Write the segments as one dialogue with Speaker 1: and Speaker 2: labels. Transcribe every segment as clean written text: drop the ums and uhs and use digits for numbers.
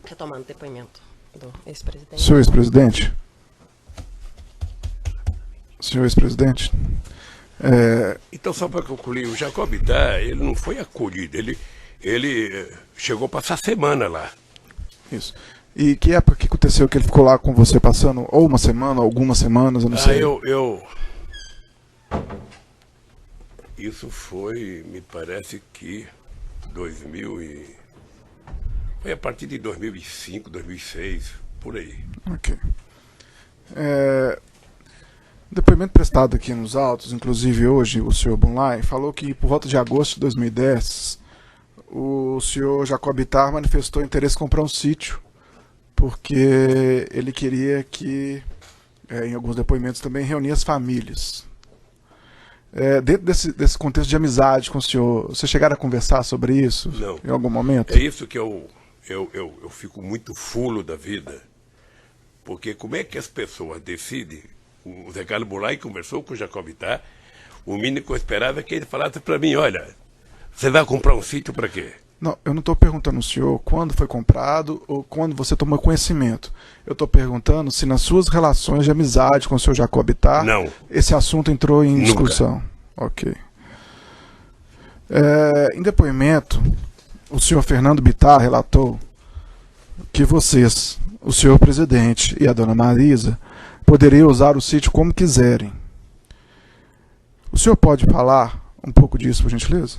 Speaker 1: Retomando o depoimento do ex-presidente.
Speaker 2: Senhor ex-presidente. Senhor ex-presidente.
Speaker 3: Então, só para concluir, o Jacob Bittar, ele não foi acolhido, ele chegou a passar semana lá.
Speaker 2: Isso. E que época que aconteceu que ele ficou lá com você passando? Ou uma semana, algumas semanas, eu não sei.
Speaker 3: Isso foi, me parece que 2000 e... Foi a partir de 2005, 2006, por aí.
Speaker 2: Ok. Depoimento prestado aqui nos autos, inclusive hoje, o senhor Bunlai falou que por volta de agosto de 2010, o senhor Jacob Bittar manifestou interesse em comprar um sítio, porque ele queria que, em alguns depoimentos também, reunir as famílias. Dentro desse contexto de amizade com o senhor, vocês chegaram a conversar sobre isso?
Speaker 3: Não.
Speaker 2: Em algum momento?
Speaker 3: É isso que eu fico muito fulo da vida, porque como é que as pessoas decidem? O Zé Carlos Bunlai conversou com o Jacob Bittar, o mínimo que eu esperava é que ele falasse para mim, olha, você vai comprar um sítio para quê?
Speaker 2: Não, eu não estou perguntando ao senhor quando foi comprado ou quando você tomou conhecimento. Eu estou perguntando se nas suas relações de amizade com o senhor Jacob Bittar,
Speaker 3: não,
Speaker 2: esse assunto entrou em discussão.
Speaker 3: Nunca.
Speaker 2: Ok. Em depoimento, o senhor Fernando Bittar relatou que vocês, o senhor presidente e a dona Marisa, poderiam usar o sítio como quiserem. O senhor pode falar um pouco disso, por gentileza?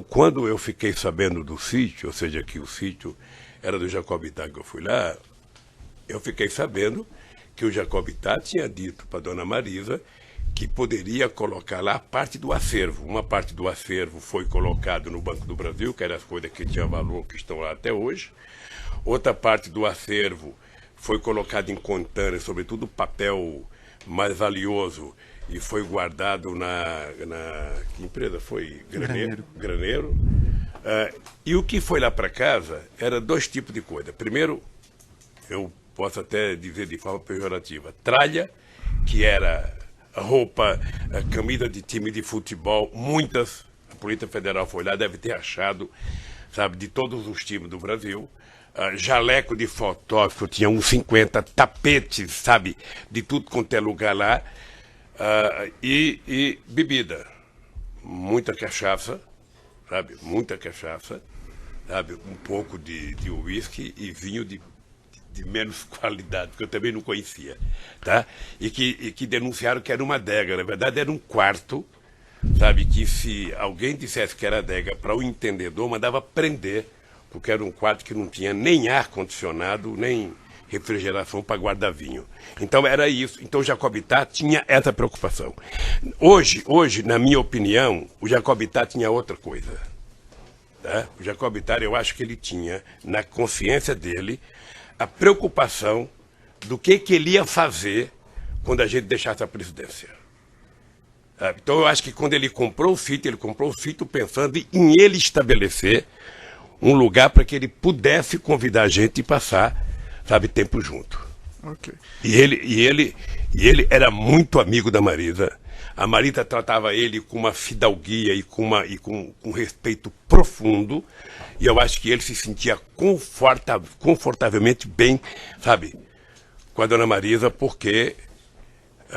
Speaker 3: Quando eu fiquei sabendo do sítio, ou seja, que o sítio era do Jacob Bittar, que eu fui lá, eu fiquei sabendo que o Jacob Bittar tinha dito para a dona Marisa que poderia colocar lá parte do acervo. Uma parte do acervo foi colocado no Banco do Brasil, que eram as coisas que tinham valor, que estão lá até hoje. Outra parte do acervo foi colocada em contâneres, sobretudo papel mais valioso, e foi guardado que empresa foi? Graneiro. E o que foi lá para casa era dois tipos de coisa. Primeiro, eu posso até dizer de forma pejorativa, tralha, que era roupa, camisa de time de futebol, muitas, a Polícia Federal foi lá, deve ter achado, sabe, de todos os times do Brasil. Jaleco de fotógrafo, tinha uns 50 tapetes, sabe, de tudo quanto é lugar lá, e bebida, muita cachaça, sabe, um pouco de uísque e vinho de menos qualidade, que eu também não conhecia, tá? E que denunciaram que era uma adega, na verdade era um quarto, sabe, que se alguém dissesse que era adega para o entendedor, mandava prender, porque era um quarto que não tinha nem ar-condicionado, nem refrigeração para guardar vinho. Então era isso. Então o Jacob Bittar tinha essa preocupação. Hoje, na minha opinião, o Jacob Bittar tinha outra coisa. Tá? O Jacob Bittar, eu acho que ele tinha, na consciência dele, a preocupação do que ele ia fazer quando a gente deixasse a presidência. Então eu acho que quando ele comprou o sítio pensando em ele estabelecer um lugar para que ele pudesse convidar a gente e passar, sabe, tempo junto.
Speaker 2: Okay.
Speaker 3: E ele era muito amigo da Marisa. A Marisa tratava ele com uma fidalguia e com um respeito profundo. E eu acho que ele se sentia confortavelmente bem, sabe, com a dona Marisa, porque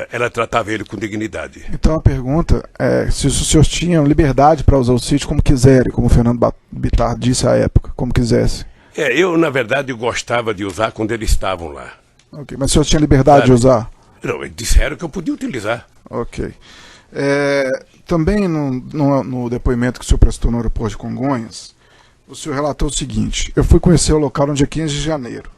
Speaker 3: ela tratava ele com dignidade.
Speaker 2: Então a pergunta é se os senhores tinham liberdade para usar o sítio como quiserem, como o Fernando Bittar disse à época, como quisesse.
Speaker 3: Eu, na verdade, gostava de usar quando eles estavam lá.
Speaker 2: Ok, mas os senhores tinham liberdade de usar?
Speaker 3: Não, eles disseram que eu podia utilizar.
Speaker 2: Ok. Também no depoimento que o senhor prestou no aeroporto de Congonhas, o senhor relatou o seguinte: eu fui conhecer o local no dia 15 de janeiro.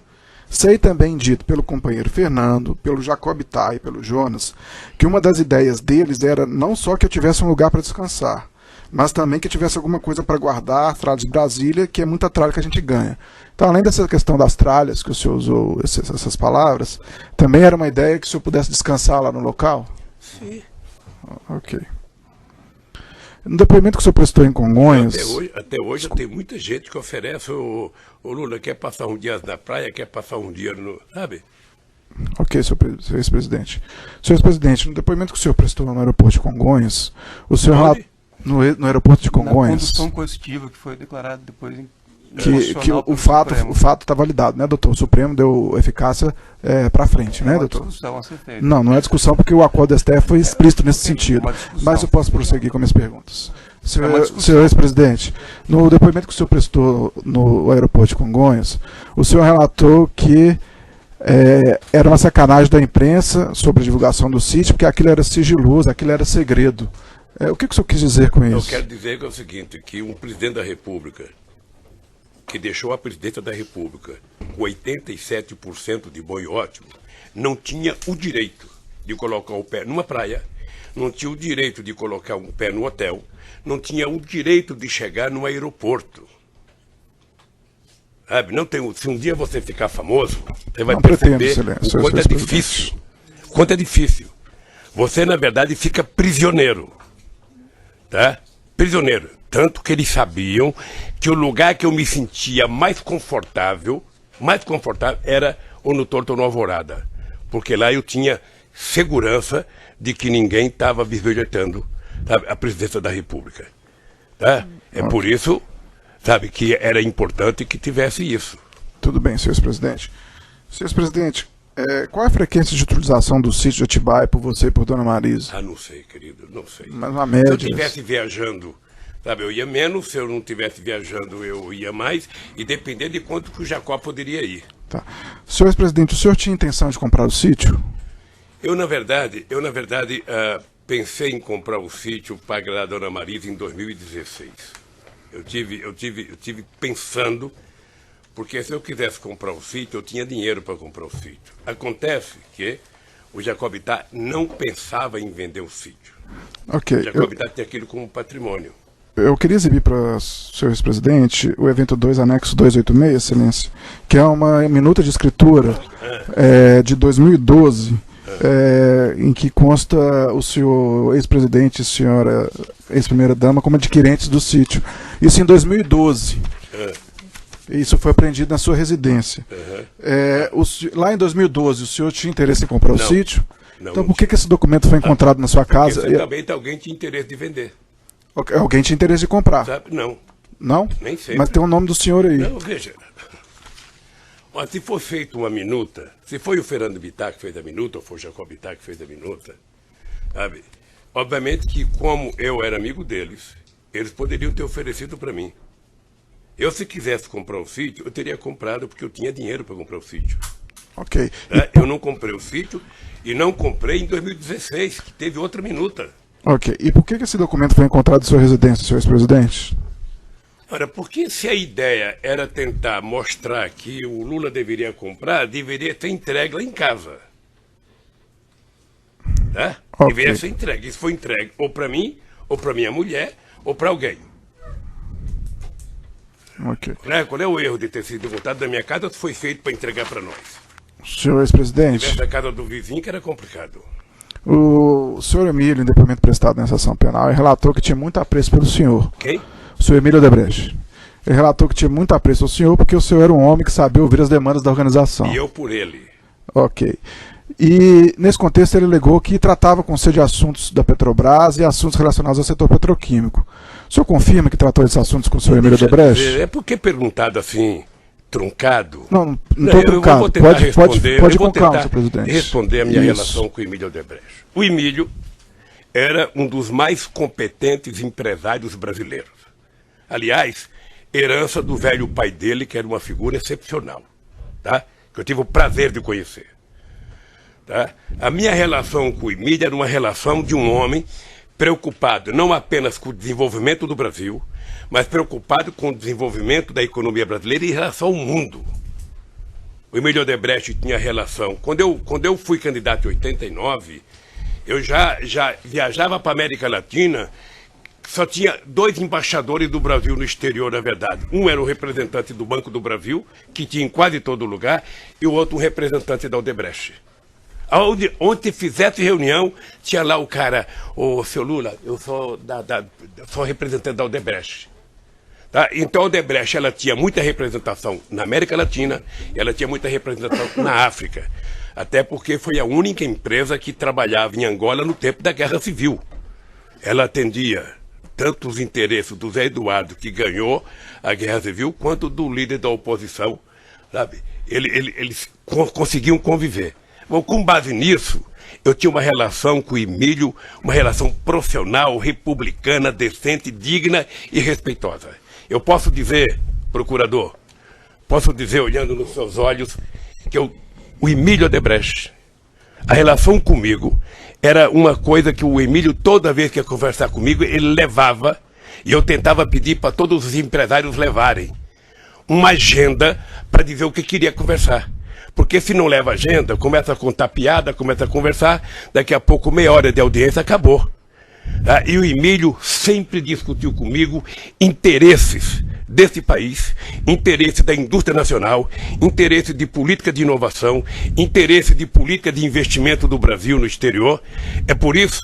Speaker 2: Sei também dito pelo companheiro Fernando, pelo Jacob Bittar e pelo Jonas, que uma das ideias deles era não só que eu tivesse um lugar para descansar, mas também que eu tivesse alguma coisa para guardar, tralhas de Brasília, que é muita tralha que a gente ganha. Então, além dessa questão das tralhas, que o senhor usou essas palavras, também era uma ideia que o senhor pudesse descansar lá no local?
Speaker 3: Sim.
Speaker 2: Ok. No depoimento que o senhor prestou em Congonhas...
Speaker 3: Até hoje tem muita gente que oferece, o Lula quer passar um dia na praia, quer passar um dia no... Sabe?
Speaker 2: Ok, senhor ex-presidente. Senhor ex-presidente, no depoimento que o senhor prestou no aeroporto de Congonhas, o senhor... No aeroporto de Congonhas...
Speaker 4: Na condução coercitiva que foi declarada depois
Speaker 2: que o fato está validado, né, doutor? O Supremo deu eficácia para frente, né, doutor?
Speaker 4: Discussão a ser feita.
Speaker 2: Não é discussão, porque o acordo do STF foi explícito nesse sentido. Mas eu posso prosseguir com minhas perguntas. Senhor ex-presidente, no depoimento que o senhor prestou no aeroporto de Congonhas, o senhor relatou que era uma sacanagem da imprensa sobre a divulgação do sítio, porque aquilo era sigiloso, aquilo era segredo. O que o senhor quis dizer com isso?
Speaker 3: Eu quero dizer que é o seguinte, que um presidente da República, que deixou a presidência da República com 87% de bom e ótimo, não tinha o direito de colocar o pé numa praia, não tinha o direito de colocar um pé no hotel, não tinha o direito de chegar no aeroporto. Sabe? Não tem, se um dia você ficar famoso, você vai perceber o quanto é difícil. Quanto é difícil. Você, na verdade, fica prisioneiro. Tá? Prisioneiro. Tanto que eles sabiam que o lugar que eu me sentia mais confortável era ou no Torto ou no Alvorada. Porque lá eu tinha segurança de que ninguém estava bisbilhotando, sabe, a presidência da República. Tá? É por isso, sabe, que era importante que tivesse isso.
Speaker 2: Tudo bem, senhor ex-presidente. Senhor ex-presidente, qual é a frequência de utilização do sítio de Atibaia por você e por Dona Marisa?
Speaker 3: Não sei, querido, não sei.
Speaker 2: Mas uma média.
Speaker 3: Se eu estivesse viajando, sabe, eu ia menos, se eu não estivesse viajando, eu ia mais, e dependendo de quanto que o Jacó poderia ir.
Speaker 2: Tá. Senhor ex-presidente, o senhor tinha intenção de comprar o sítio?
Speaker 3: Eu, na verdade, pensei em comprar o sítio para agradar a Dona Marisa em 2016. Eu tive pensando, porque se eu quisesse comprar o sítio, eu tinha dinheiro para comprar o sítio. Acontece que o Jacobitá não pensava em vender o sítio.
Speaker 2: Ok.
Speaker 3: O Jacobitá tinha aquilo como patrimônio.
Speaker 2: Eu queria exibir para o senhor ex-presidente o evento 2, anexo 286, excelência, que é uma minuta de escritura de 2012, em que consta o senhor ex-presidente e a senhora ex-primeira-dama como adquirentes do sítio. Isso em 2012. Isso foi apreendido na sua residência. Lá em 2012, o senhor tinha interesse em comprar o sítio? Não, então por que esse documento foi encontrado na sua casa?
Speaker 3: Porque também alguém tinha interesse de vender.
Speaker 2: Alguém tinha interesse de comprar?
Speaker 3: Sabe? Não.
Speaker 2: Não?
Speaker 3: Nem sei.
Speaker 2: Mas tem o nome do senhor aí.
Speaker 3: Não, veja. Mas se for feita uma minuta, se foi o Fernando Bittar que fez a minuta, ou foi o Jacob Bittar que fez a minuta, sabe? Obviamente que, como eu era amigo deles, eles poderiam ter oferecido para mim. Eu, se quisesse comprar o sítio, eu teria comprado, porque eu tinha dinheiro para comprar o sítio.
Speaker 2: Ok.
Speaker 3: Eu não comprei o sítio e não comprei em 2016, que teve outra minuta.
Speaker 2: Ok. E por que esse documento foi encontrado em sua residência, senhor ex-presidente?
Speaker 3: Ora, porque se a ideia era tentar mostrar que o Lula deveria comprar, deveria ter entregue lá em casa. Tá?
Speaker 2: Okay.
Speaker 3: Deveria ser entregue. Isso foi entregue ou para mim, ou para minha mulher, ou para alguém.
Speaker 2: Ok.
Speaker 3: Qual é o erro de ter sido voltado da minha casa se foi feito para entregar para nós?
Speaker 2: Senhor ex-presidente.
Speaker 3: Se da casa do vizinho, que era complicado.
Speaker 2: O senhor Emílio, em depoimento prestado nessa ação penal, ele relatou que tinha muito apreço pelo senhor.
Speaker 3: Quem?
Speaker 2: O senhor Emílio Odebrecht. Ele relatou que tinha muito apreço pelo senhor porque o senhor era um homem que sabia ouvir as demandas da organização.
Speaker 3: E eu por ele.
Speaker 2: Ok. E, nesse contexto, ele alegou que tratava com você de assuntos da Petrobras e assuntos relacionados ao setor petroquímico. O senhor confirma que tratou desses assuntos com o senhor Emílio Odebrecht?
Speaker 3: É porque perguntado assim, truncado.
Speaker 2: Não estou truncado. Pode com calma, senhor presidente.
Speaker 3: Responder a minha relação com o Emílio Odebrecht. O Emílio era um dos mais competentes empresários brasileiros. Aliás, herança do velho pai dele, que era uma figura excepcional, tá? Que eu tive o prazer de conhecer. Tá? A minha relação com o Emílio era uma relação de um homem preocupado não apenas com o desenvolvimento do Brasil, mas preocupado com o desenvolvimento da economia brasileira em relação ao mundo. O Emílio Odebrecht tinha relação. Quando eu fui candidato em 89, eu já viajava para a América Latina, só tinha 2 embaixadores do Brasil no exterior, na verdade. Um era o representante do Banco do Brasil, que tinha em quase todo lugar, e o outro um representante da Odebrecht. Onde fizesse reunião, tinha lá o cara, ô seu Lula, eu sou sou representante da Odebrecht. Tá? Então a Odebrecht, ela tinha muita representação na América Latina, e ela tinha muita representação na África. Até porque foi a única empresa que trabalhava em Angola no tempo da Guerra Civil. Ela atendia tanto os interesses do Zé Eduardo, que ganhou a Guerra Civil, quanto do líder da oposição, sabe? Eles conseguiam conviver. Bom, com base nisso, eu tinha uma relação com o Emílio, uma relação profissional, republicana, decente, digna e respeitosa. Eu posso dizer, procurador, posso dizer, olhando nos seus olhos, que o Emílio Odebrecht, a relação comigo era uma coisa que o Emílio, toda vez que ia conversar comigo, ele levava, e eu tentava pedir para todos os empresários levarem uma agenda para dizer o que queria conversar. Porque se não leva agenda, começa a contar piada, começa a conversar, daqui a pouco meia hora de audiência acabou. E o Emílio sempre discutiu comigo interesses desse país, interesse da indústria nacional, interesse de política de inovação, interesse de política de investimento do Brasil no exterior. É por isso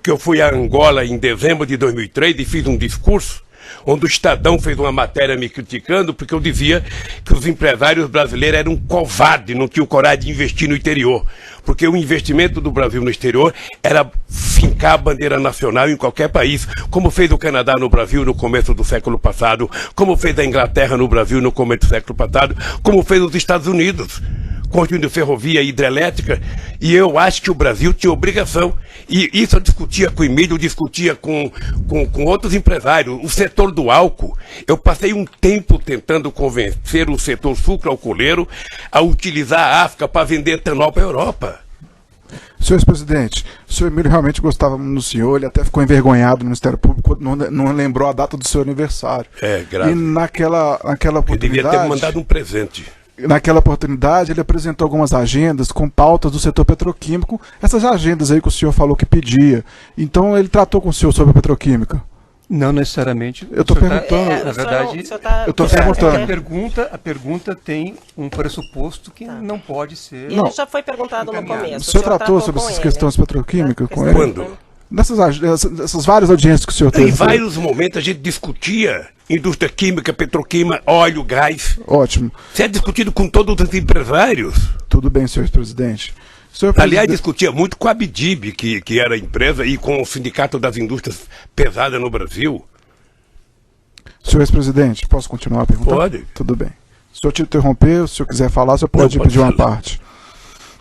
Speaker 3: que eu fui a Angola em dezembro de 2003 e fiz um discurso onde o Estadão fez uma matéria me criticando porque eu dizia que os empresários brasileiros eram covardes, não tinham coragem de investir no exterior. Porque o investimento do Brasil no exterior era fincar a bandeira nacional em qualquer país, como fez o Canadá no Brasil no começo do século passado, como fez a Inglaterra no Brasil no começo do século passado, como fez os Estados Unidos, construindo ferrovia hidrelétrica, e eu acho que o Brasil tinha obrigação. E isso eu discutia com o Emílio, eu discutia com outros empresários. O setor do álcool, eu passei um tempo tentando convencer o setor sucroalcooleiro a utilizar a África para vender etanol para a Europa.
Speaker 2: Senhor ex-presidente, o senhor Emílio realmente gostava muito do senhor, ele até ficou envergonhado no Ministério Público, não lembrou a data do seu aniversário.
Speaker 3: É, grave.
Speaker 2: E naquela oportunidade...
Speaker 3: Ele devia ter me mandado um presente.
Speaker 2: Naquela oportunidade, ele apresentou algumas agendas com pautas do setor petroquímico, essas agendas aí que o senhor falou que pedia. Então, ele tratou com o senhor sobre a petroquímica?
Speaker 4: Não necessariamente.
Speaker 2: Eu estou perguntando.
Speaker 4: Na verdade,
Speaker 2: eu estou perguntando.
Speaker 4: A pergunta tem um pressuposto que não pode ser...
Speaker 1: Ele já foi perguntado no começo.
Speaker 2: O senhor tratou sobre essas questões petroquímicas com ele?
Speaker 3: Quando?
Speaker 2: Nessas várias audiências que o senhor teve.
Speaker 3: Em vários momentos a gente discutia indústria química, petroquímica, óleo, gás.
Speaker 2: Ótimo.
Speaker 3: Isso é discutido com todos os empresários.
Speaker 2: Tudo bem, senhor ex-presidente.
Speaker 3: Aliás, discutia muito com a Abdib, que era a empresa, e com o Sindicato das Indústrias Pesadas no Brasil.
Speaker 2: Senhor ex-presidente, posso continuar a perguntar?
Speaker 3: Pode.
Speaker 2: Tudo bem. Se o senhor te interromper, se o senhor quiser falar, o senhor pode
Speaker 3: Não, pode
Speaker 2: pedir uma
Speaker 3: falar.
Speaker 2: parte.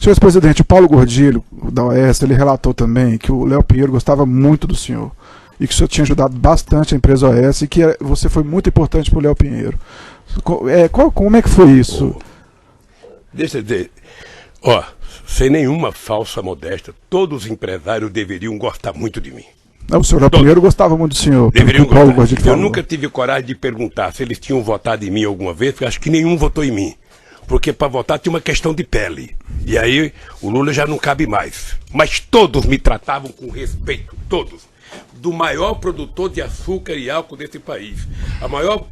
Speaker 2: Senhor ex-presidente, o Paulo Gordilho, da OAS, ele relatou também que o Léo Pinheiro gostava muito do senhor e que o senhor tinha ajudado bastante a empresa OAS e que você foi muito importante para o Léo Pinheiro. Como é que foi isso?
Speaker 3: Deixa eu dizer, ó, sem nenhuma falsa modéstia, todos os empresários deveriam gostar muito de mim.
Speaker 2: Não, o senhor Léo Pinheiro gostava muito do senhor.
Speaker 3: Deveriam
Speaker 2: o Paulo
Speaker 3: gostar.
Speaker 2: Gordilho
Speaker 3: Eu
Speaker 2: falou.
Speaker 3: nunca tive coragem de perguntar se eles tinham votado em mim alguma vez, porque acho que nenhum votou em mim. Porque para votar tinha uma questão de pele. E aí o Lula já não cabe mais. Mas todos me tratavam com respeito, todos. Do maior produtor de açúcar e álcool desse país, a maior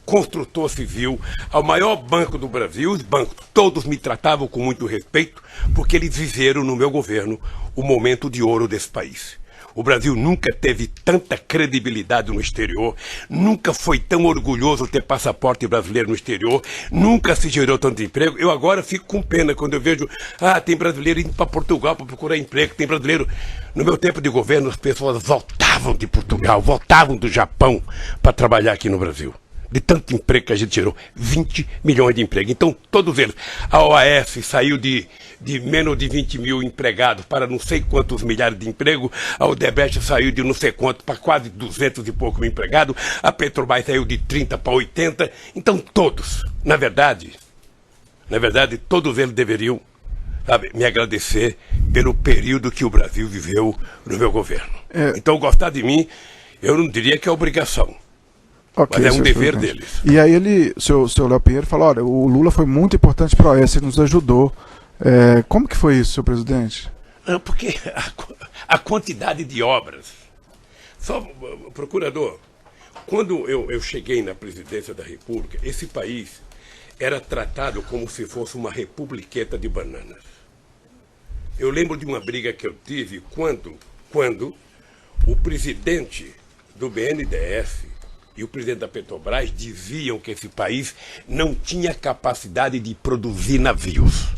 Speaker 3: construtor civil, ao maior banco do Brasil, os bancos, todos me tratavam com muito respeito, porque eles viveram no meu governo o momento de ouro desse país. O Brasil nunca teve tanta credibilidade no exterior, nunca foi tão orgulhoso ter passaporte brasileiro no exterior, nunca se gerou tanto emprego. Eu agora fico com pena quando eu vejo, tem brasileiro indo para Portugal para procurar emprego, tem brasileiro... No meu tempo de governo, as pessoas voltavam de Portugal, voltavam do Japão para trabalhar aqui no Brasil. De tanto emprego que a gente gerou, 20 milhões de empregos. Então, todos eles. A OAS saiu de menos de 20 mil empregados para não sei quantos milhares de empregos. A Odebrecht saiu de não sei quanto para quase 200 e pouco mil empregados. A Petrobras saiu de 30 para 80. Então, todos, na verdade, todos eles deveriam, sabe, me agradecer pelo período que o Brasil viveu no meu governo. Então, gostar de mim, eu não diria que é obrigação.
Speaker 2: Okay,
Speaker 3: mas é um
Speaker 2: senhor
Speaker 3: dever
Speaker 2: presidente.
Speaker 3: deles.
Speaker 2: E aí o senhor Léo Pinheiro falou, olha, o Lula foi muito importante para a OAS, ele nos ajudou. Como que foi isso, senhor presidente?
Speaker 3: Não, porque a quantidade de obras. Só, procurador, quando eu cheguei na presidência da República, esse país era tratado como se fosse uma republiqueta de bananas. Eu lembro de uma briga que eu tive quando o presidente do BNDES e o presidente da Petrobras diziam que esse país não tinha capacidade de produzir navios.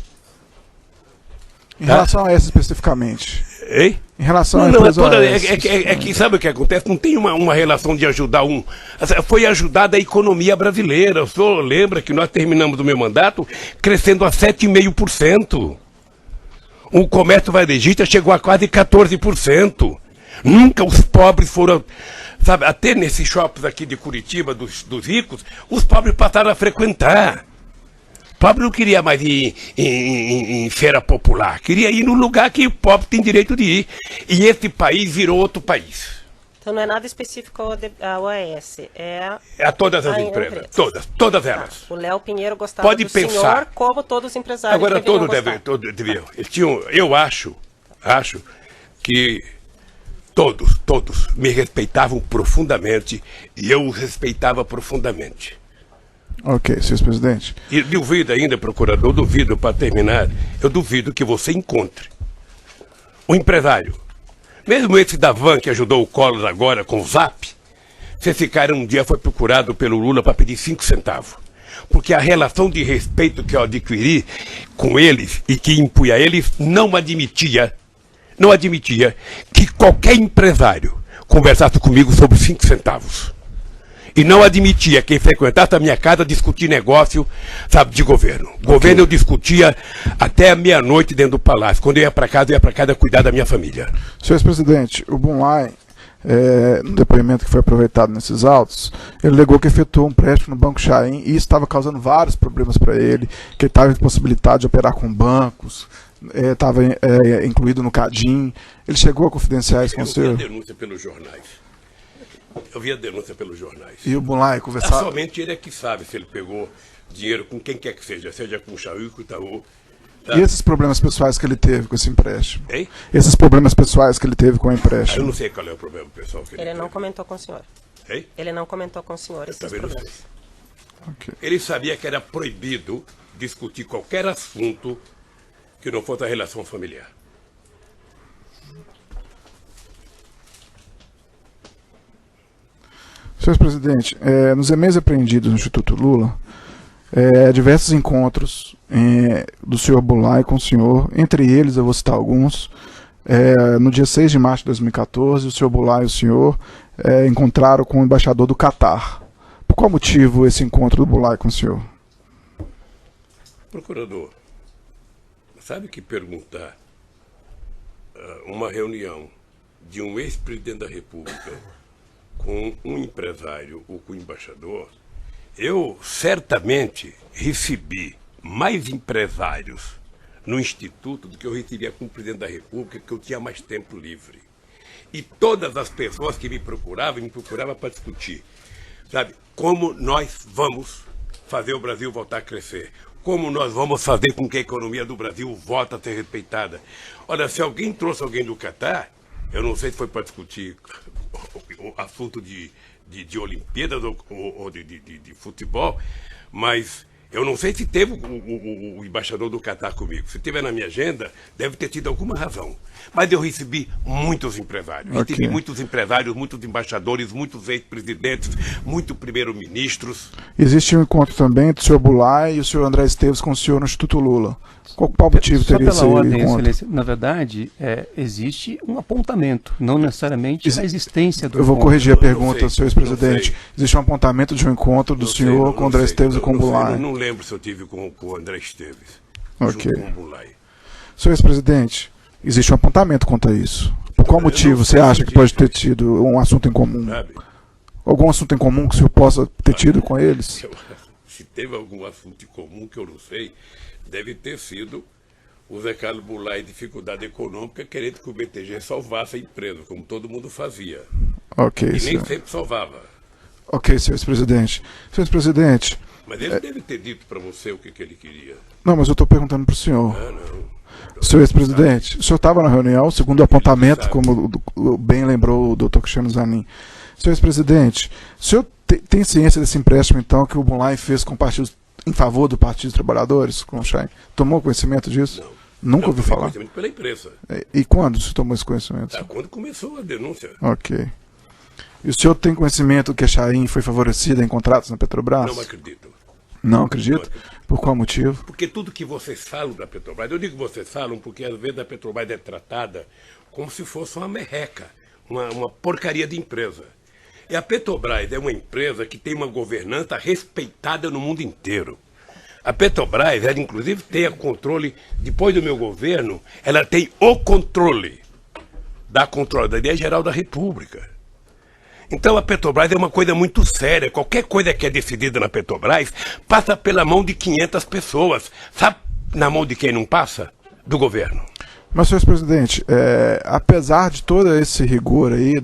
Speaker 2: Em relação a essa especificamente.
Speaker 3: Hein?
Speaker 2: Em relação
Speaker 3: Não,
Speaker 2: à
Speaker 3: não,
Speaker 2: empresa
Speaker 3: é que sabe o que acontece? Não tem uma relação de ajudar um. Foi ajudada a economia brasileira. O senhor lembra que nós terminamos o meu mandato crescendo a 7,5%. O comércio varejista chegou a quase 14%. Nunca os pobres foram. Sabe, até nesses shoppings aqui de Curitiba, dos ricos, os pobres passaram a frequentar. O pobre não queria mais ir em feira popular, queria ir no lugar que o pobre tem direito de ir. E esse país virou outro país.
Speaker 1: Então não é nada específico à OAS, é
Speaker 3: A todas as empresas, todas elas.
Speaker 1: O Léo Pinheiro gostava
Speaker 3: Pode
Speaker 1: do
Speaker 3: pensar.
Speaker 1: senhor, como todos os empresários
Speaker 3: Agora
Speaker 1: deveriam
Speaker 3: todos
Speaker 1: gostar.
Speaker 3: deviam. Eu acho que todos me respeitavam profundamente e eu os respeitava profundamente.
Speaker 2: Ok, senhor presidente.
Speaker 3: E duvido ainda, procurador, duvido, para terminar, eu duvido que você encontre um empresário, mesmo esse da Van que ajudou o Collor agora com o Zap, se esse cara um dia foi procurado pelo Lula para pedir 5 centavos. Porque a relação de respeito que eu adquiri com eles e que impunha a eles não admitia que qualquer empresário conversasse comigo sobre 5 centavos. E não admitia quem frequentasse a minha casa discutir negócio, sabe, de governo. Governo eu discutia até a meia-noite dentro do palácio. Quando eu ia para casa cuidar da minha família.
Speaker 2: Senhor presidente, o Bunlai, no depoimento que foi aproveitado nesses autos, ele alegou que efetuou um empréstimo no Banco Chaim e isso estava causando vários problemas para ele, que ele estava impossibilitado de operar com bancos, estava incluído no CADIM. Ele chegou a confidenciar isso com o senhor?
Speaker 3: Eu vi a denúncia pelos jornais.
Speaker 2: E o Bunlai conversava...
Speaker 3: Somente ele é que sabe se ele pegou dinheiro com quem quer que seja com o Chaim, com o Itaú. Tá?
Speaker 2: E esses problemas pessoais que ele teve com esse empréstimo?
Speaker 3: Hein?
Speaker 2: Esses problemas pessoais que ele teve com o empréstimo?
Speaker 3: Eu não sei qual é o problema pessoal que
Speaker 1: Ele não
Speaker 3: teve.
Speaker 1: comentou com o senhor.
Speaker 3: Hein?
Speaker 1: Ele não comentou com o senhor esses
Speaker 3: Também não sei.
Speaker 1: problemas.
Speaker 2: Ok.
Speaker 3: Ele sabia que era proibido discutir qualquer assunto que não fosse a relação familiar.
Speaker 2: Senhor presidente, nos e-mails apreendidos no Instituto Lula, diversos encontros do senhor Bunlai com o senhor, entre eles eu vou citar alguns. No dia 6 de março de 2014, o senhor Bunlai e o senhor encontraram com o embaixador do Catar. Por qual motivo esse encontro do Bunlai com o senhor?
Speaker 3: Procurador, sabe que perguntar uma reunião de um ex-presidente da República com um empresário ou com um embaixador, eu certamente recebi mais empresários no Instituto do que eu recebia com o presidente da República, porque eu tinha mais tempo livre. E todas as pessoas que me procuravam para discutir, sabe, como nós vamos fazer o Brasil voltar a crescer, como nós vamos fazer com que a economia do Brasil volte a ser respeitada. Olha, se alguém trouxe alguém do Catar, eu não sei se foi para discutir o assunto de Olimpíadas ou de futebol, mas eu não sei se teve o embaixador do Catar comigo. Se tiver na minha agenda, deve ter tido alguma razão. Mas eu recebi muitos empresários.
Speaker 2: Okay.
Speaker 3: Recebi muitos empresários, muitos embaixadores, muitos ex-presidentes, muitos primeiros-ministros.
Speaker 2: Existe um encontro também do senhor Bunlai e o senhor André Esteves com o senhor no Instituto Lula. Qual motivo teria esse
Speaker 4: Só pela ordem,
Speaker 2: encontro?
Speaker 4: excelência, na verdade, existe um apontamento, não necessariamente a existência do
Speaker 2: Eu vou
Speaker 4: encontro.
Speaker 2: corrigir a
Speaker 3: Eu não
Speaker 2: pergunta,
Speaker 3: sei,
Speaker 2: senhor ex-presidente.
Speaker 3: não sei.
Speaker 2: Existe um apontamento de um encontro do senhor com o André Esteves e com o Bunlai.
Speaker 3: Eu não lembro se eu tive com o André Esteves.
Speaker 2: Ok.
Speaker 3: Junto com o Bunlai.
Speaker 2: Senhor ex-presidente, existe um apontamento quanto a isso. Por qual
Speaker 3: Eu
Speaker 2: motivo
Speaker 3: não
Speaker 2: você
Speaker 3: sei
Speaker 2: acha
Speaker 3: se
Speaker 2: que pode
Speaker 3: tive.
Speaker 2: ter tido um assunto em comum?
Speaker 3: Sabe?
Speaker 2: Algum assunto em comum que o senhor possa ter tido com eles?
Speaker 3: Se teve algum assunto em comum que eu não sei, deve ter sido o Zé Carlos Bunlai, dificuldade econômica, querendo que o BTG salvasse a empresa, como todo mundo fazia.
Speaker 2: Ok,
Speaker 3: E nem
Speaker 2: senhor.
Speaker 3: sempre salvava.
Speaker 2: Ok, senhor ex-presidente. Senhor ex-presidente,
Speaker 3: Mas ele deve ter dito para você o que ele queria.
Speaker 2: não, mas eu estou perguntando para o senhor.
Speaker 3: Ah, não.
Speaker 2: Senhor ex-presidente, o senhor estava na reunião, segundo o apontamento,
Speaker 3: sabe.
Speaker 2: como bem lembrou o doutor Cristiano Zanin. Senhor ex-presidente, o senhor tem ciência desse empréstimo, então, que o Bunlai fez com partidos em favor do Partido dos Trabalhadores, com o Chaim? Tomou conhecimento disso?
Speaker 3: Não.
Speaker 2: Nunca
Speaker 3: Eu
Speaker 2: ouviu
Speaker 3: tomei
Speaker 2: falar?
Speaker 3: conhecimento pela imprensa.
Speaker 2: E quando você tomou esse conhecimento?
Speaker 3: Quando começou a denúncia.
Speaker 2: Ok. E o senhor tem conhecimento que a Chaim foi favorecida em contratos na Petrobras?
Speaker 3: Não acredito.
Speaker 2: Não acredito? Por qual motivo?
Speaker 3: Porque tudo que vocês falam da Petrobras, eu digo que vocês falam porque às vezes a Petrobras é tratada como se fosse uma merreca, uma porcaria de empresa. E a Petrobras é uma empresa que tem uma governança respeitada no mundo inteiro. A Petrobras, ela inclusive tem o controle, depois do meu governo, ela tem o controle da Controladoria Geral da República. Então a Petrobras é uma coisa muito séria. Qualquer coisa que é decidida na Petrobras passa pela mão de 500 pessoas. Sabe na mão de quem não passa? Do governo.
Speaker 2: Mas, senhor presidente, apesar de todo esse rigor aí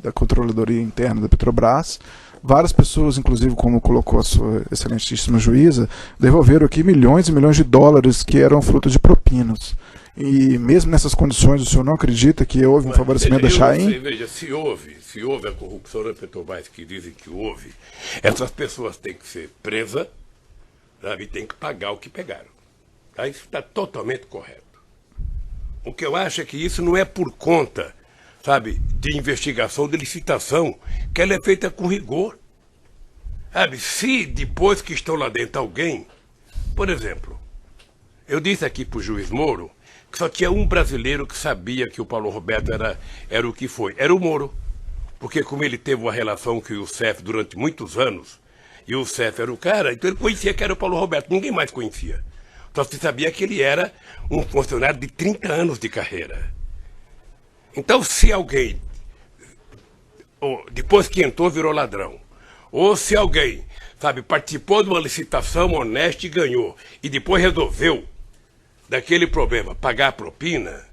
Speaker 2: da controladoria interna da Petrobras, várias pessoas, inclusive como colocou a sua excelentíssima juíza, devolveram aqui milhões e milhões de dólares que eram fruto de propinas. E mesmo nessas condições, o senhor não acredita que houve um favorecimento da Chaim?
Speaker 3: Veja, se houve a corrupção na Petrobras, que dizem que houve, essas pessoas têm que ser presas, sabe, e têm que pagar o que pegaram. Tá? Isso está totalmente correto. O que eu acho é que isso não é por conta, sabe, de investigação, de licitação, que ela é feita com rigor. Sabe, se depois que estão lá dentro alguém, por exemplo, eu disse aqui para o juiz Moro que só tinha um brasileiro que sabia que o Paulo Roberto era o que foi, era o Moro. Porque como ele teve uma relação com o Youssef durante muitos anos, e o Youssef era o cara, então ele conhecia que era o Paulo Roberto, ninguém mais conhecia. Só se sabia que ele era um funcionário de 30 anos de carreira. Então, se alguém, depois que entrou, virou ladrão, ou se alguém, sabe, participou de uma licitação honesta e ganhou, e depois resolveu, daquele problema, pagar a propina,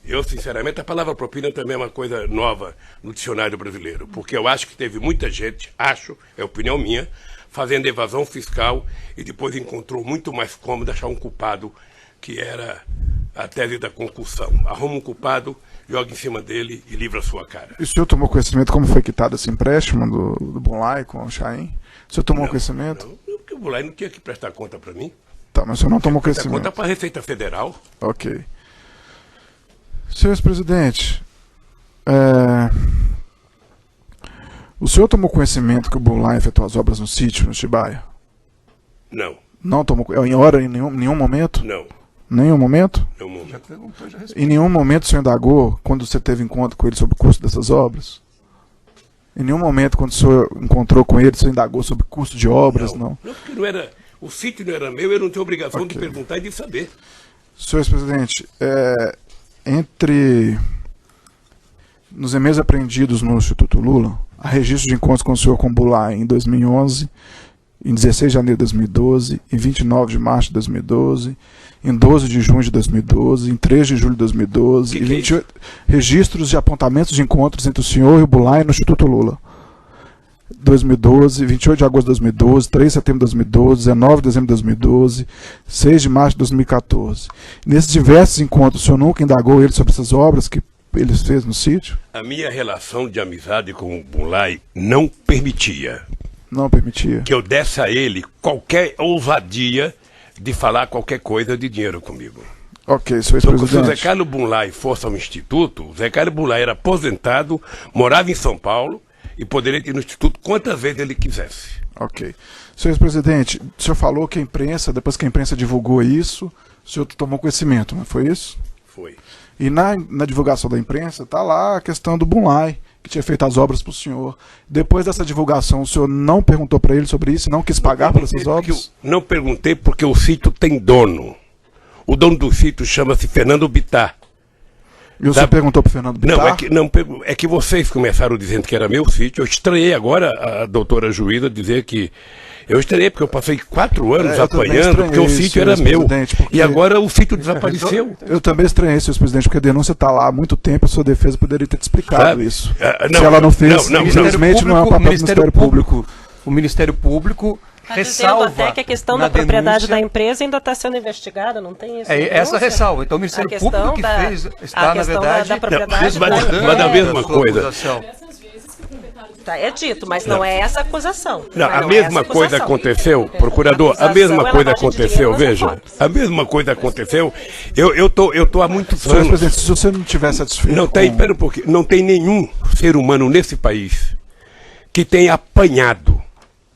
Speaker 3: eu, sinceramente, a palavra propina também é uma coisa nova no dicionário brasileiro, porque eu acho que teve muita gente, é opinião minha, fazendo evasão fiscal e depois encontrou muito mais cômodo achar um culpado, que era a tese da concussão. Arruma um culpado, joga em cima dele e livra a sua cara.
Speaker 2: E o senhor tomou conhecimento como foi quitado esse empréstimo do Bunlai com o Chaim? O senhor tomou conhecimento?
Speaker 3: Não, porque o Bunlai não tinha que prestar conta para mim.
Speaker 2: Tá, mas o senhor não tomou
Speaker 3: Prestar
Speaker 2: conhecimento.
Speaker 3: conta para a Receita Federal.
Speaker 2: Ok. Senhor presidente, o senhor tomou conhecimento que o Bunlai efetuou as obras no sítio, no Atibaia?
Speaker 3: Não,
Speaker 2: Não tomou em nenhum momento?
Speaker 3: não,
Speaker 2: Nenhum momento?
Speaker 3: não momento.
Speaker 4: Já perguntou, já respondeu.
Speaker 2: Em nenhum momento o senhor indagou quando você teve encontro com ele sobre o custo dessas obras? Em nenhum momento, quando o senhor encontrou com ele, o senhor indagou sobre o custo de obras? Não.
Speaker 3: Não, porque não era, o sítio não era meu, eu não tenho obrigação de
Speaker 2: Ok.
Speaker 3: perguntar e de saber.
Speaker 2: Senhor presidente, nos e-mails apreendidos no Instituto Lula, há registro de encontros com o senhor Kumbulai em 2011, em 16 de janeiro de 2012, em 29 de março de 2012, em 12 de junho de 2012, em 3 de julho de 2012,
Speaker 3: Que
Speaker 2: e
Speaker 3: é
Speaker 2: 28 registros de apontamentos de encontros entre o senhor e o Bulai no Instituto Lula. 2012, 28 de agosto de 2012, 3 de setembro de 2012, 19 de dezembro de 2012, 6 de março de 2014. Nesses diversos encontros, o senhor nunca indagou ele sobre essas obras que ele fez no sítio?
Speaker 3: A minha relação de amizade com o Bunlai não permitia
Speaker 2: Não permitia.
Speaker 3: que eu desse a ele qualquer ousadia de falar qualquer coisa de dinheiro comigo.
Speaker 2: Ok, senhor
Speaker 3: Então, se o Zé
Speaker 2: presidente.
Speaker 3: Carlos Bunlai fosse ao Instituto, o Zé Carlos Bunlai era aposentado, morava em São Paulo e poderia ir no Instituto quantas vezes ele quisesse.
Speaker 2: Ok. Senhor presidente, o senhor falou que a imprensa, depois que a imprensa divulgou isso, o senhor tomou conhecimento, não foi isso?
Speaker 3: Foi.
Speaker 2: E na divulgação da imprensa está lá a questão do Bunlai, que tinha feito as obras para o senhor. Depois dessa divulgação, o senhor não perguntou para ele sobre isso, não quis pagar por essas obras?
Speaker 3: Não perguntei porque o sítio tem dono. O dono do sítio chama-se Fernando Bittar.
Speaker 2: E o senhor perguntou para o Fernando Bittar?
Speaker 3: É que vocês começaram dizendo que era meu sítio. Eu estranhei agora a doutora juíza dizer que... Eu estranhei porque eu passei 4 anos
Speaker 2: eu também
Speaker 3: apanhando, porque o
Speaker 2: estranhei,
Speaker 3: sítio era
Speaker 2: senhor
Speaker 3: meu.
Speaker 2: presidente, porque-
Speaker 3: E agora o sítio desapareceu.
Speaker 2: Eu também estranhei, senhor presidente, porque a denúncia está lá há muito tempo, a sua defesa poderia ter te explicado
Speaker 3: Sabe?
Speaker 2: isso.
Speaker 3: Não,
Speaker 2: Se ela não fez,
Speaker 3: não,
Speaker 2: infelizmente não é um papel do Ministério Público.
Speaker 4: O Ministério Público
Speaker 1: Está dizendo
Speaker 4: ressalva
Speaker 1: até que a questão
Speaker 4: na
Speaker 1: da propriedade
Speaker 4: denúncia-
Speaker 1: da empresa ainda está sendo investigada, não tem isso?
Speaker 4: É
Speaker 1: na
Speaker 4: essa
Speaker 1: denúncia?
Speaker 4: ressalva. Então o Ministério
Speaker 1: A questão
Speaker 4: Público que
Speaker 1: da-
Speaker 4: fez
Speaker 1: a
Speaker 4: está, na
Speaker 1: questão
Speaker 4: verdade,
Speaker 1: da propriedade
Speaker 3: Mas
Speaker 1: da
Speaker 3: da mesma
Speaker 4: sua
Speaker 3: coisa.
Speaker 4: acusação.
Speaker 1: Tá, é dito, mas não é essa a acusação.
Speaker 3: Não,
Speaker 1: Mas
Speaker 3: a
Speaker 1: não é
Speaker 3: mesma
Speaker 1: essa
Speaker 3: coisa
Speaker 1: acusação.
Speaker 3: aconteceu, procurador, a
Speaker 1: Acusação
Speaker 3: mesma
Speaker 1: é
Speaker 3: coisa
Speaker 1: lavagem de
Speaker 3: aconteceu,
Speaker 1: dinheiro,
Speaker 3: veja,
Speaker 1: mas
Speaker 3: a mesma coisa aconteceu, eu tô há muitos
Speaker 2: Senhor
Speaker 3: anos,
Speaker 2: presidente, se você não estiver satisfeito
Speaker 3: não tem,
Speaker 2: com-
Speaker 3: pera um pouquinho, não tem nenhum ser humano nesse país que tenha apanhado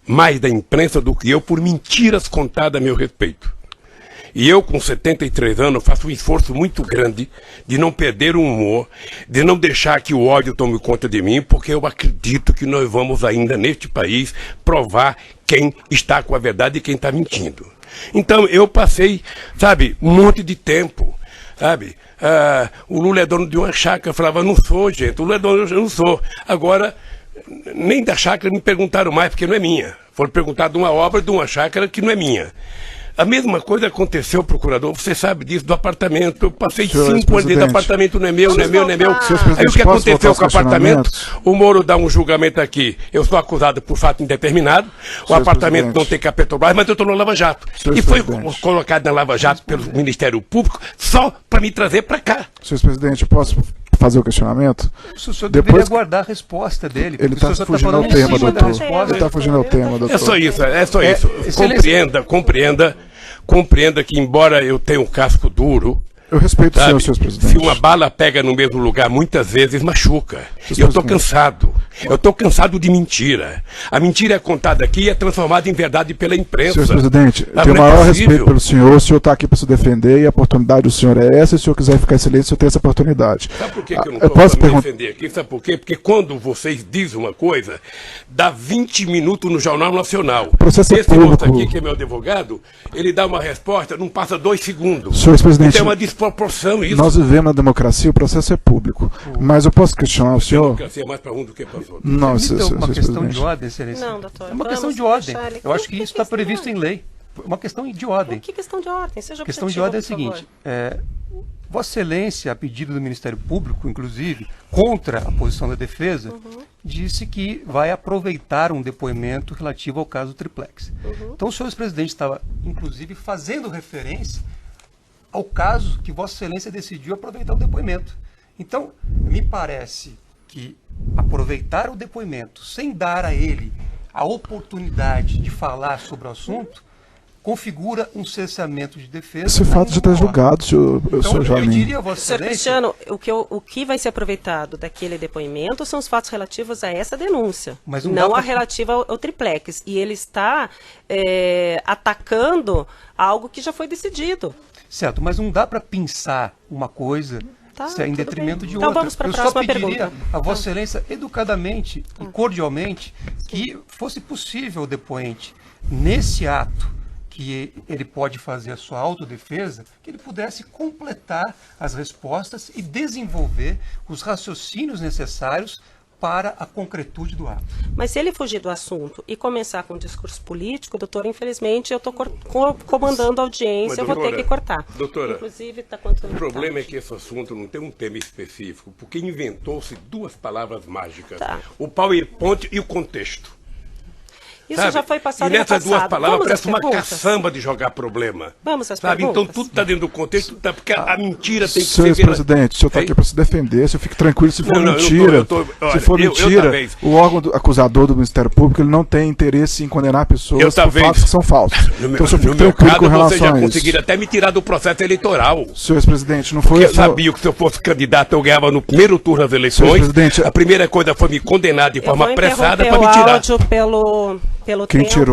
Speaker 3: mais da imprensa do que eu por mentiras contadas a meu respeito. E eu, com 73 anos, faço um esforço muito grande de não perder o humor, de não deixar que o ódio tome conta de mim, porque eu acredito que nós vamos ainda, neste país, provar quem está com a verdade e quem está mentindo. Então, eu passei, sabe, um monte de tempo, sabe? O Lula é dono de uma chácara. Eu falava, não sou, gente, o Lula é dono, eu não sou. Agora, nem da chácara me perguntaram mais, porque não é minha. Foram perguntar de uma obra de uma chácara que não é minha. A mesma coisa aconteceu, procurador, você sabe disso, do apartamento. Eu passei 5 anos dentro do apartamento, não é meu, não é meu, não é meu. Aí o que aconteceu com o apartamento? O Moro dá um julgamento aqui. Eu sou acusado por fato indeterminado. O apartamento não tem que a Petrobras, mas eu estou no Lava Jato. E foi colocado na Lava Jato pelo Ministério Público só para me trazer para cá.
Speaker 2: Senhor presidente, eu posso fazer o questionamento?
Speaker 4: O senhor deveria aguardar a resposta dele.
Speaker 2: Ele está fugindo ao tema, doutor. Ele está fugindo ao tema, doutor.
Speaker 3: É só isso, é só isso. Compreenda que, embora eu tenha um casco duro,
Speaker 2: eu respeito o senhor presidente.
Speaker 3: Se uma bala pega no mesmo lugar, muitas vezes machuca. E eu estou cansado. Eu estou cansado de mentira. A mentira é contada aqui e é transformada em verdade pela imprensa.
Speaker 2: Senhor presidente, eu tenho o maior respeito pelo senhor. O senhor está aqui para se defender e a oportunidade do senhor é essa. E se o senhor quiser ficar em silêncio, o senhor tem essa oportunidade.
Speaker 3: Sabe por que eu não posso me defender aqui? Sabe por quê? Porque quando vocês dizem uma coisa, dá 20 minutos no Jornal Nacional. Esse outro aqui, que é meu advogado, ele dá uma resposta, não passa 2 segundos.
Speaker 2: Senhor presidente,
Speaker 3: então é uma desproporção isso.
Speaker 2: Nós vivemos na democracia, o processo é público. Mas eu posso questionar o senhor?
Speaker 3: A democracia é mais para um do que para os outros.
Speaker 2: Não,
Speaker 4: uma questão de ordem, excelência.
Speaker 1: Não, doutor.
Speaker 4: É uma questão de ordem. Eu acho que isso está previsto em lei. Uma questão de ordem.
Speaker 1: Que questão de ordem? Seja
Speaker 4: a questão de ordem é a seguinte. Vossa Excelência, a pedido do Ministério Público, inclusive, contra a posição da defesa, disse que vai aproveitar um depoimento relativo ao caso Triplex. Então, o senhor presidente estava, inclusive, fazendo referência ao caso que Vossa Excelência decidiu aproveitar o depoimento. Então, me parece que aproveitar o depoimento sem dar a ele a oportunidade de falar sobre o assunto configura um cessamento de defesa.
Speaker 2: Esse fato já está julgado, senhor Joaquim.
Speaker 4: Eu diria a Vossa Excelência...
Speaker 1: Senhor Cristiano, o que vai ser aproveitado daquele depoimento são os fatos relativos a essa denúncia,
Speaker 4: mas
Speaker 1: não a relativa ao Triplex. E ele está atacando algo que já foi decidido.
Speaker 4: Certo, mas não dá para pensar uma coisa em detrimento de outra.
Speaker 1: Então vamos para a próxima pergunta.
Speaker 4: Eu só pediria a Vossa Excelência, educadamente e cordialmente, que fosse possível o depoente, nesse ato que ele pode fazer a sua autodefesa, que ele pudesse completar as respostas e desenvolver os raciocínios necessários para a concretude do ato.
Speaker 1: Mas se ele fugir do assunto e começar com um discurso político, doutor, infelizmente eu estou comandando a audiência, eu vou ter que cortar.
Speaker 3: Doutora,
Speaker 1: inclusive,
Speaker 3: o problema é que esse assunto não tem um tema específico, porque inventou-se 2 palavras mágicas. O PowerPoint e o contexto.
Speaker 1: Isso já foi passado no passado.
Speaker 3: E nessas 2 palavras parece uma caçamba de jogar problema.
Speaker 1: Vamos às perguntas.
Speaker 3: Então tudo está dentro do contexto, porque a mentira tem que ser...
Speaker 2: Senhor presidente, o senhor está aqui para se defender, se fique tranquilo, se for mentira. Se for mentira, o órgão acusador do Ministério Público ele não tem interesse em condenar pessoas por fatos que são falsos. Então o senhor fique tranquilo com relação a isso.
Speaker 3: Vocês já conseguiram até me tirar do processo eleitoral.
Speaker 2: Senhor presidente, não foi...
Speaker 3: Porque eu sabia que se eu fosse candidato eu ganhava no primeiro turno das eleições. A primeira coisa foi me condenar de forma apressada para me tirar.
Speaker 1: Pelo
Speaker 2: Quem
Speaker 1: tempo.
Speaker 2: tirou